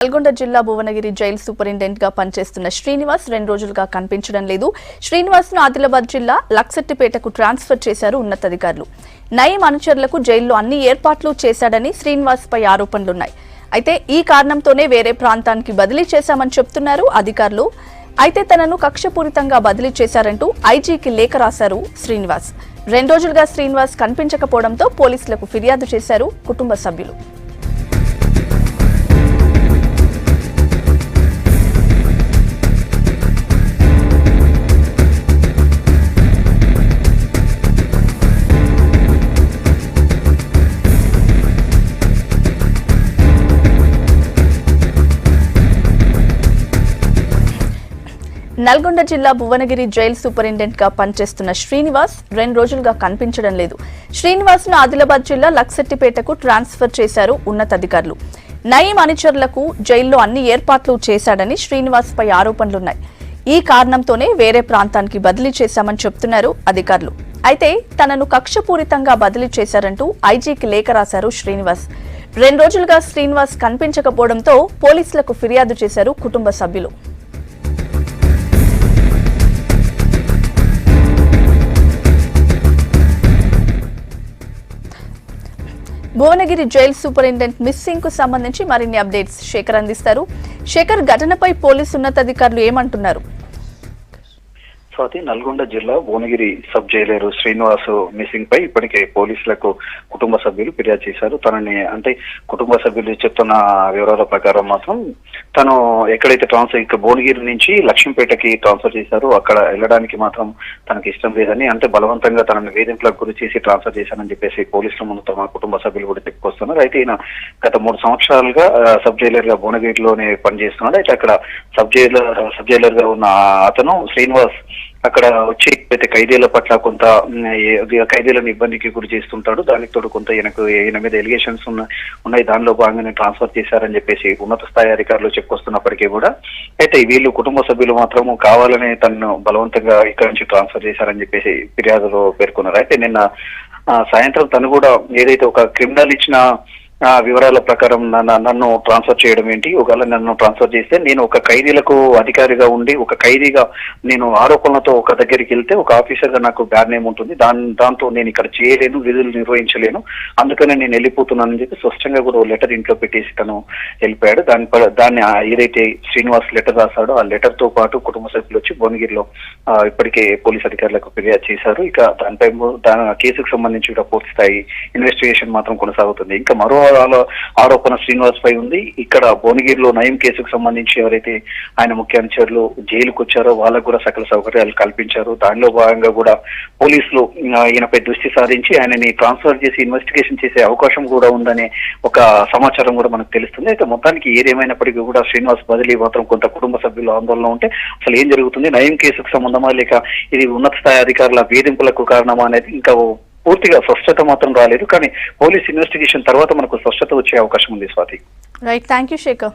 నల్గొండ జిల్లా Bhuvanagiri jail superintendent గా పనిచేస్తున్న శ్రీనివాస్ 2 రోజులుగా కనిపించడం లేదు. శ్రీనివాస్ ను ఆదిలాబాద్ జిల్లా లక్సెట్టిపేటకు ట్రాన్స్ఫర్ చేశారు ఉన్నతాధికారులు. నయీం అనుచరులకు జైల్లో అన్ని ఏర్పాట్లు చేశాడని శ్రీనివాస్ పై ఆరోపణలున్నాయి. అయితే ఈ కారణంతోనే వేరే ప్రాంతానికి బదిలీ చేశామని చెప్తున్నారు అధికారులు. అయితే తనను కక్షపూరితంగా బదిలీ చేశారంటూ ఐజీకి లేఖ రాశారు శ్రీనివాస్. 2 రోజులుగా శ్రీనివాస్ కనిపించకపోవడంతో పోలీసులకు ఫిర్యాదు చేశారు కుటుంబ సభ్యులు. నల్గొండ జిల్లా భువనగిరి జైలు సూపరింటెండెంట్ గా పనిచేస్తున్న శ్రీనివాస్ 2 రోజులుగా కనిపించడం లేదు. శ్రీనివాస్ ను ఆదిలాబాద్ జిల్లా లక్సెట్టిపేటకు ట్రాన్స్ఫర్ చేశారు ఉన్నతాధికారులు. నయీం అనుచరులకు జైల్లో అన్ని ఏర్పాట్లు చేశాడని శ్రీనివాస్ పై ఆరోపణలున్నాయి. ఈ కారణంతోనే వేరే ప్రాంతానికి బదిలీ చేశామని చెప్తున్నారు అధికారులు. అయితే తనను కక్షపూరితంగా బదిలీ చేశారంటూ ఐజీకి లేఖ రాశారు శ్రీనివాస్. 2 రోజులుగా శ్రీనివాస్ కనిపించకపోవడంతో పోలీసులకు ఫిర్యాదు చేశారు కుటుంబ సభ్యులు. భువనగిరి జైలు సూపరింటెండెంట్ మిస్సింగ్ కు సంబంధించి మరిన్ని అప్డేట్స్ శేఖర్ అందిస్తారు. శేఖర్, ఘటనపై పోలీసు ఉన్నతాధికారులు ఏమంటున్నారు? స్వాతి, నల్గొండ జిల్లా Bhuvanagiri sub jailer Srinivas missing పై ఇప్పటికే పోలీసులకు కుటుంబ సభ్యులు ఫిర్యాదు చేశారు. తనని కుటుంబ సభ్యులు చెప్తున్న వివరాల ప్రకారం మాత్రం తను ఎక్కడైతే ఇక్కడ భువనగిరి నుంచి లక్ష్మీపేటకి ట్రాన్స్ఫర్ చేశారు, అక్కడ వెళ్ళడానికి మాత్రం తనకి ఇష్టం లేదని, బలవంతంగా తనని వేధింపులకు గురి చేసి ట్రాన్స్ఫర్ చేశానని చెప్పేసి పోలీసుల ముందు తమ కుటుంబ సభ్యులు కూడా చెప్పుకొస్తున్నారు. అయితే ఈయన గత 3 సంవత్సరాలుగా సబ్ జైలర్ గా భువనగిరిలోనే పనిచేస్తున్నాడు. అయితే అక్కడ సబ్ జైలర్ గా ఉన్న అతను శ్రీనివాస్ అక్కడ వచ్చి ఖైదీల పట్ల కొంత ఖైదీలను ఇబ్బందికి గురి చేస్తుంటాడు. దానికి తోడు కొంత ఈయన మీద ఎలిగేషన్స్ ఉన్నాయి. దానిలో భాగంగానే ట్రాన్స్ఫర్ చేశారని చెప్పేసి ఉన్నత స్థాయి అధికారులు చెప్పుకొస్తున్నప్పటికీ కూడా అయితే వీళ్ళు కుటుంబ సభ్యులు మాత్రము కావాలనే తనను బలవంతంగా ఇక్కడ నుంచి ట్రాన్స్ఫర్ చేశారని చెప్పేసి ఫిర్యాదులో పేర్కొన్నారు. అయితే నిన్న సాయంత్రం తను కూడా ఏదైతే ఒక క్రిమినల్ ఇచ్చిన వివరాల ప్రకారం నన్ను ట్రాన్స్ఫర్ చేయడం ఏంటి, ఒకవేళ నన్ను ట్రాన్స్ఫర్ చేస్తే నేను ఒక ఖైదీలకు అధికారిగా ఉండి ఒక ఖైదీగా నేను ఆరోపణలతో ఒక దగ్గరికి వెళ్తే ఒక ఆఫీసర్ గా నాకు బ్యాడ్ నేమ్ ఉంటుంది, దాంతో నేను ఇక్కడ చేయలేను, విధులు నిర్వహించలేను, అందుకనే నేను వెళ్ళిపోతున్నానని చెప్పి స్పష్టంగా కూడా లెటర్ ఇంట్లో పెట్టేసి తను వెళ్ళిపోయాడు. దాన్ని ఏదైతే శ్రీనివాస్ లెటర్ రాశాడో ఆ లెటర్ తో పాటు కుటుంబ సభ్యులు వచ్చి భువనగిరిలో ఇప్పటికే పోలీస్ అధికారులకు ఫిర్యాదు చేశారు. ఇక దానిపై కేసుకు సంబంధించి కూడా పూర్తి స్థాయి ఇన్వెస్టిగేషన్ మాత్రం కొనసాగుతుంది. ఇంకా మరో ఆరోపణ శ్రీనివాస్ పై ఉంది. ఇక్కడ భువనగిరిలో నయీం కేసుకు సంబంధించి ఎవరైతే ఆయన ముఖ్య అనుచరులు జైలుకు వచ్చారో వాళ్ళకు కూడా సకల సౌకర్యాలు కల్పించారు. దానిలో భాగంగా కూడా పోలీసులు ఈయనపై దృష్టి సారించి ఆయనని ట్రాన్స్ఫర్ చేసి ఇన్వెస్టిగేషన్ చేసే అవకాశం కూడా ఉందనే ఒక సమాచారం కూడా మనకు తెలుస్తుంది. అయితే మొత్తానికి ఏదేమైనప్పటికీ కూడా శ్రీనివాస్ బదిలీ మాత్రం కొంత కుటుంబ సభ్యులు ఆందోళన ఉంటే అసలు ఏం జరుగుతుంది, నయీం కేసుకు సంబంధమా లేక ఇది ఉన్నత స్థాయి అధికారుల వేధింపులకు కారణమా అనేది ఇంకా పూర్తిగా స్పష్టత మాత్రం రాలేదు. కానీ పోలీస్ ఇన్వెస్టిగేషన్ తర్వాత మనకు స్పష్టత వచ్చే అవకాశం ఉంది. Swathi, right, thank you Shekhar.